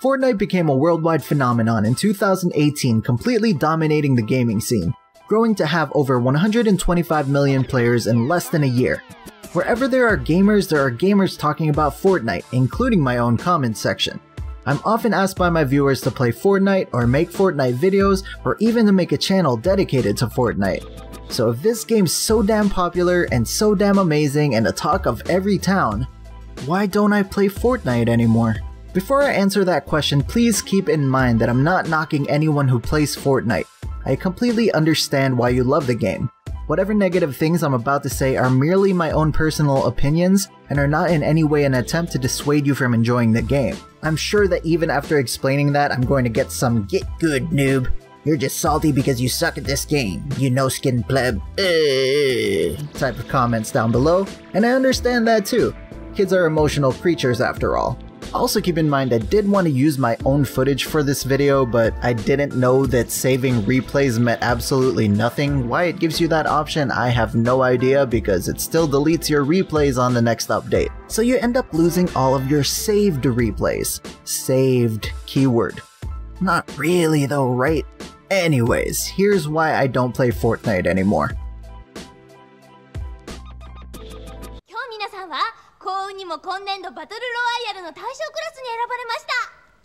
Fortnite became a worldwide phenomenon in 2018, completely dominating the gaming scene, growing to have over 125 million players in less than a year. Wherever there are gamers talking about Fortnite, including my own comment section. I'm often asked by my viewers to play Fortnite or make Fortnite videos or even to make a channel dedicated to Fortnite. So if this game's so damn popular and so damn amazing and the talk of every town, why don't I play Fortnite anymore? Before I answer that question, please keep in mind that I'm not knocking anyone who plays Fortnite. I completely understand why you love the game. Whatever negative things I'm about to say are merely my own personal opinions and are not in any way an attempt to dissuade you from enjoying the game. I'm sure that even after explaining that, I'm going to get some "get good, noob. You're just salty because you suck at this game, you no-skin pleb," type of comments down below, and I understand that too. Kids are emotional creatures after all. Also keep in mind I did want to use my own footage for this video, but I didn't know that saving replays meant absolutely nothing. Why it gives you that option, I have no idea, because it still deletes your replays on the next update. So you end up losing all of your saved replays. Saved keyword. Not really though, right? Anyways, here's why I don't play Fortnite anymore. 幸運にも今年度バトルロワイヤルの大賞クラスに選ばれました。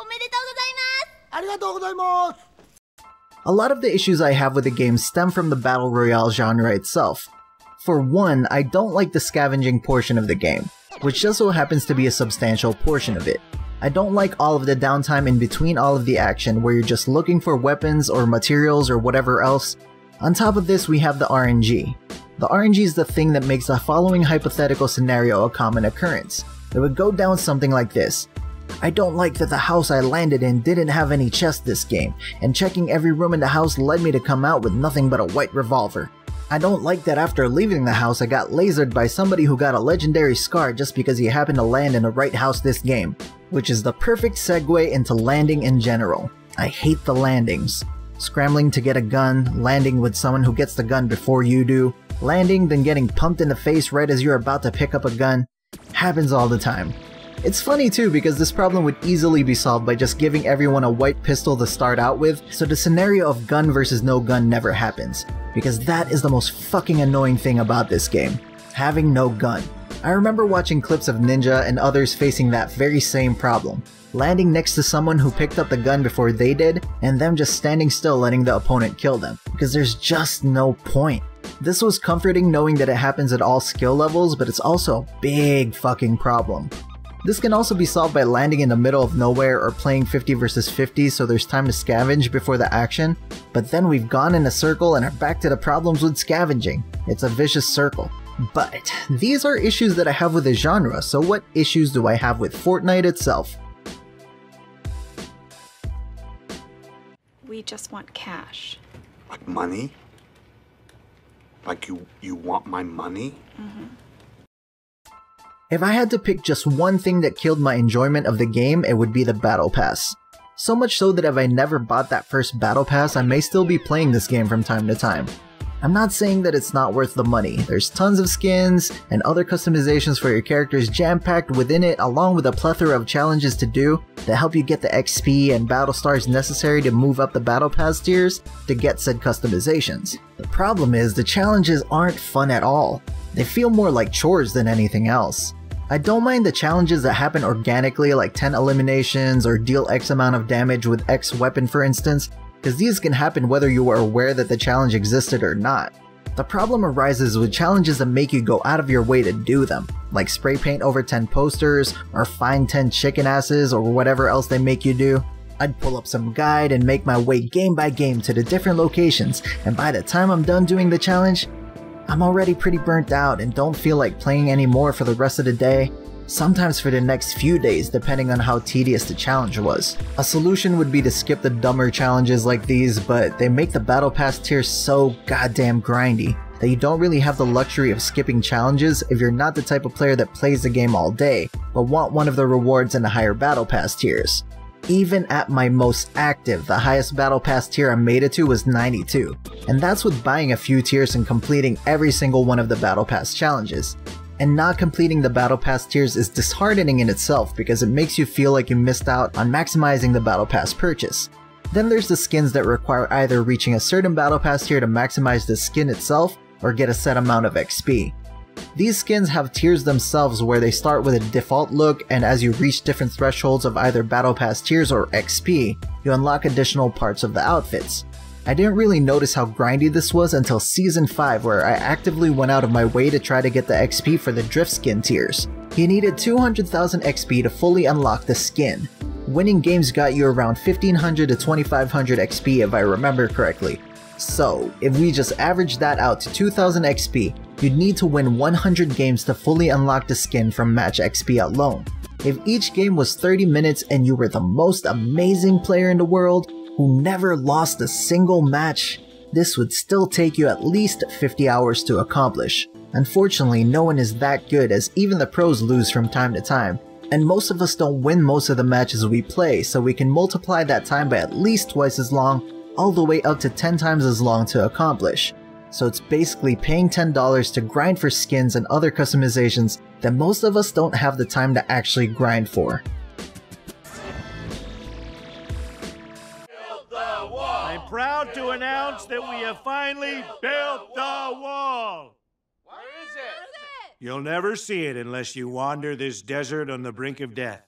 おめでとうございます。ありがとうございます。A lot of the issues I have with the game stem from the Battle Royale genre itself. For one, I don't like the scavenging portion of the game, which just so happens to be a substantial portion of it. I don't like all of the downtime in between all of the action where you're just looking for weapons or materials or whatever else. On top of this, we have the RNG. The RNG is the thing that makes the following hypothetical scenario a common occurrence. It would go down something like this. I don't like that the house I landed in didn't have any chests this game, and checking every room in the house led me to come out with nothing but a white revolver. I don't like that after leaving the house I got lasered by somebody who got a legendary scar just because he happened to land in the right house this game. Which is the perfect segue into landing in general. I hate the landings. Scrambling to get a gun, landing with someone who gets the gun before you do, landing then getting pumped in the face right as you're about to pick up a gun. Happens all the time. It's funny too because this problem would easily be solved by just giving everyone a white pistol to start out with, so the scenario of gun versus no gun never happens. Because that is the most fucking annoying thing about this game. Having no gun. I remember watching clips of Ninja and others facing that very same problem. Landing next to someone who picked up the gun before they did, and them just standing still letting the opponent kill them. Because there's just no point. This was comforting knowing that it happens at all skill levels, but it's also a big fucking problem. This can also be solved by landing in the middle of nowhere or playing 50 versus 50 so there's time to scavenge before the action, but then we've gone in a circle and are back to the problems with scavenging. It's a vicious circle. But these are issues that I have with the genre, so what issues do I have with Fortnite itself? We just want cash. Like money? Like you want my money? Mm-hmm. If I had to pick just one thing that killed my enjoyment of the game, it would be the Battle Pass. So much so that if I never bought that first Battle Pass, I may still be playing this game from time to time. I'm not saying that it's not worth the money. There's tons of skins and other customizations for your characters jam-packed within it, along with a plethora of challenges to do that help you get the XP and battle stars necessary to move up the Battle Pass tiers to get said customizations. The problem is the challenges aren't fun at all. They feel more like chores than anything else. I don't mind the challenges that happen organically, like 10 eliminations or deal X amount of damage with X weapon for instance, because these can happen whether you are aware that the challenge existed or not. The problem arises with challenges that make you go out of your way to do them, like spray paint over 10 posters, or find 10 chicken asses, or whatever else they make you do. I'd pull up some guide and make my way game by game to the different locations, and by the time I'm done doing the challenge, I'm already pretty burnt out and don't feel like playing anymore for the rest of the day, sometimes for the next few days depending on how tedious the challenge was. A solution would be to skip the dumber challenges like these, but they make the Battle Pass tier so goddamn grindy that you don't really have the luxury of skipping challenges if you're not the type of player that plays the game all day, but want one of the rewards in the higher Battle Pass tiers. Even at my most active, the highest Battle Pass tier I made it to was 92, and that's with buying a few tiers and completing every single one of the Battle Pass challenges. And not completing the Battle Pass tiers is disheartening in itself because it makes you feel like you missed out on maximizing the Battle Pass purchase. Then there's the skins that require either reaching a certain Battle Pass tier to maximize the skin itself or get a set amount of XP. These skins have tiers themselves where they start with a default look, and as you reach different thresholds of either Battle Pass tiers or XP, you unlock additional parts of the outfits. I didn't really notice how grindy this was until Season 5, where I actively went out of my way to try to get the XP for the Drift skin tiers. You needed 200,000 XP to fully unlock the skin. Winning games got you around 1500 to 2500 XP if I remember correctly. So, if we just average that out to 2000 XP, you'd need to win 100 games to fully unlock the skin from match XP alone. If each game was 30 minutes and you were the most amazing player in the world, who never lost a single match, this would still take you at least 50 hours to accomplish. Unfortunately, no one is that good as even the pros lose from time to time, and most of us don't win most of the matches we play, so we can multiply that time by at least twice as long, all the way up to 10 times as long to accomplish. So it's basically paying $10 to grind for skins and other customizations that most of us don't have the time to actually grind for. I'm proud to announce that we have finally built the wall! Where is it? You'll never see it unless you wander this desert on the brink of death.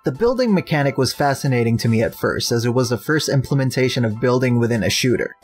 The building mechanic was fascinating to me at first, as it was the first implementation of building within a shooter.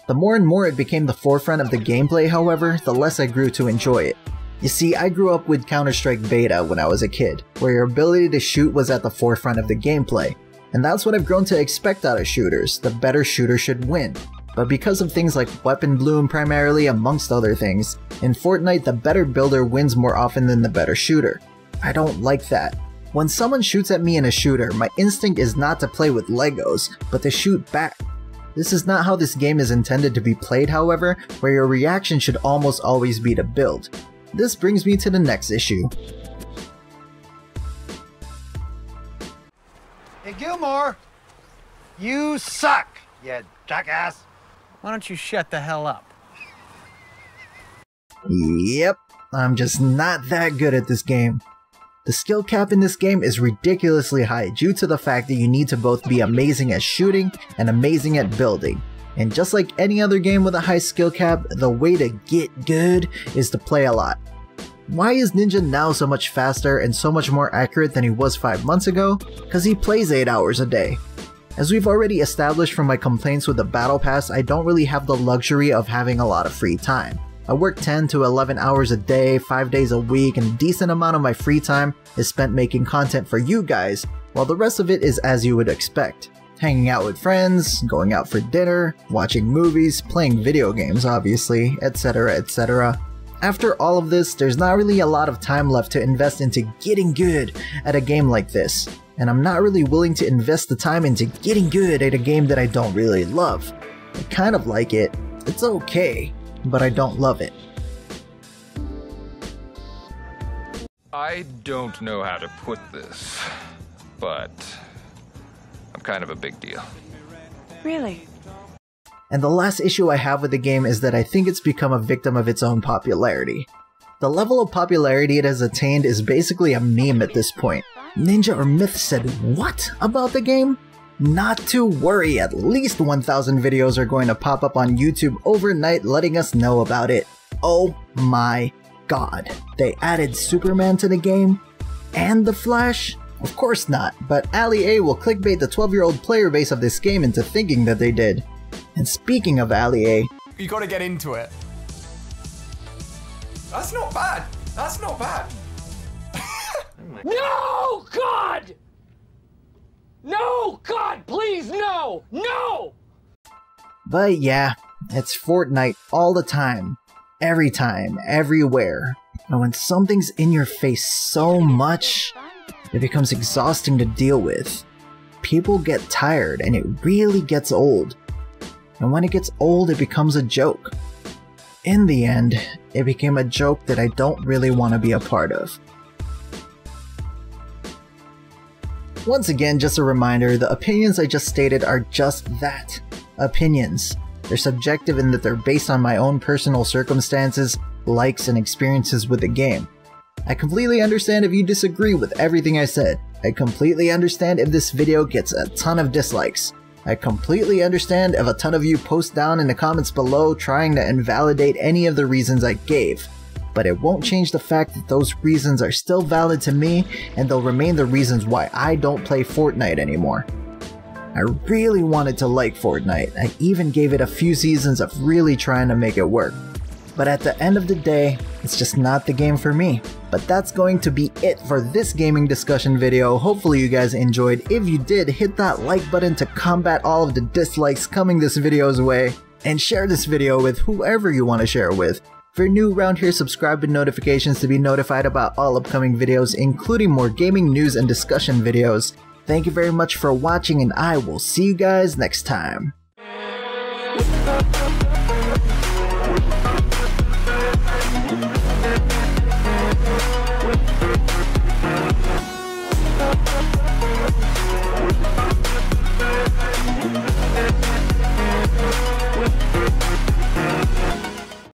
The more and more it became the forefront of the gameplay, however, the less I grew to enjoy it. You see, I grew up with Counter-Strike Beta when I was a kid, where your ability to shoot was at the forefront of the gameplay. And that's what I've grown to expect out of shooters, the better shooter should win. But because of things like weapon bloom primarily, amongst other things, in Fortnite the better builder wins more often than the better shooter. I don't like that. When someone shoots at me in a shooter, my instinct is not to play with Legos, but to shoot back. This is not how this game is intended to be played, however, where your reaction should almost always be to build. This brings me to the next issue. Hey Gilmore, you suck, you jackass. Why don't you shut the hell up? Yep, I'm just not that good at this game. The skill cap in this game is ridiculously high due to the fact that you need to both be amazing at shooting and amazing at building. And just like any other game with a high skill cap, the way to get good is to play a lot. Why is Ninja now so much faster and so much more accurate than he was 5 months ago? Cause he plays 8 hours a day. As we've already established from my complaints with the Battle Pass, I don't really have the luxury of having a lot of free time. I work 10 to 11 hours a day, 5 days a week, and a decent amount of my free time is spent making content for you guys, while the rest of it is as you would expect. Hanging out with friends, going out for dinner, watching movies, playing video games obviously, etc, etc. After all of this, there's not really a lot of time left to invest into getting good at a game like this, and I'm not really willing to invest the time into getting good at a game that I don't really love. I kind of like it, it's okay, but I don't love it. I don't know how to put this, but I'm kind of a big deal. Really? And the last issue I have with the game is that I think it's become a victim of its own popularity. The level of popularity it has attained is basically a meme at this point. Ninja or Myth said what about the game? Not to worry, at least 1,000 videos are going to pop up on YouTube overnight letting us know about it. Oh my god. They added Superman to the game? And The Flash? Of course not, but Ali A will clickbait the 12-year-old player base of this game into thinking that they did. And speaking of Ali A, you gotta get into it. That's not bad. That's not bad. No, God! No, God, please, no! No! But yeah, it's Fortnite all the time. Every time, everywhere. And when something's in your face so much, it becomes exhausting to deal with. People get tired and it really gets old. And when it gets old, it becomes a joke. In the end, it became a joke that I don't really want to be a part of. Once again, just a reminder, the opinions I just stated are just that. Opinions. They're subjective in that they're based on my own personal circumstances, likes, and experiences with the game. I completely understand if you disagree with everything I said. I completely understand if this video gets a ton of dislikes. I completely understand if a ton of you post down in the comments below trying to invalidate any of the reasons I gave. But it won't change the fact that those reasons are still valid to me, and they'll remain the reasons why I don't play Fortnite anymore. I really wanted to like Fortnite. I even gave it a few seasons of really trying to make it work. But at the end of the day, it's just not the game for me. But that's going to be it for this gaming discussion video. Hopefully you guys enjoyed. If you did, hit that like button to combat all of the dislikes coming this video's way, and share this video with whoever you want to share it with. If you're new around here, subscribe with notifications to be notified about all upcoming videos, including more gaming news and discussion videos. Thank you very much for watching, and I will see you guys next time.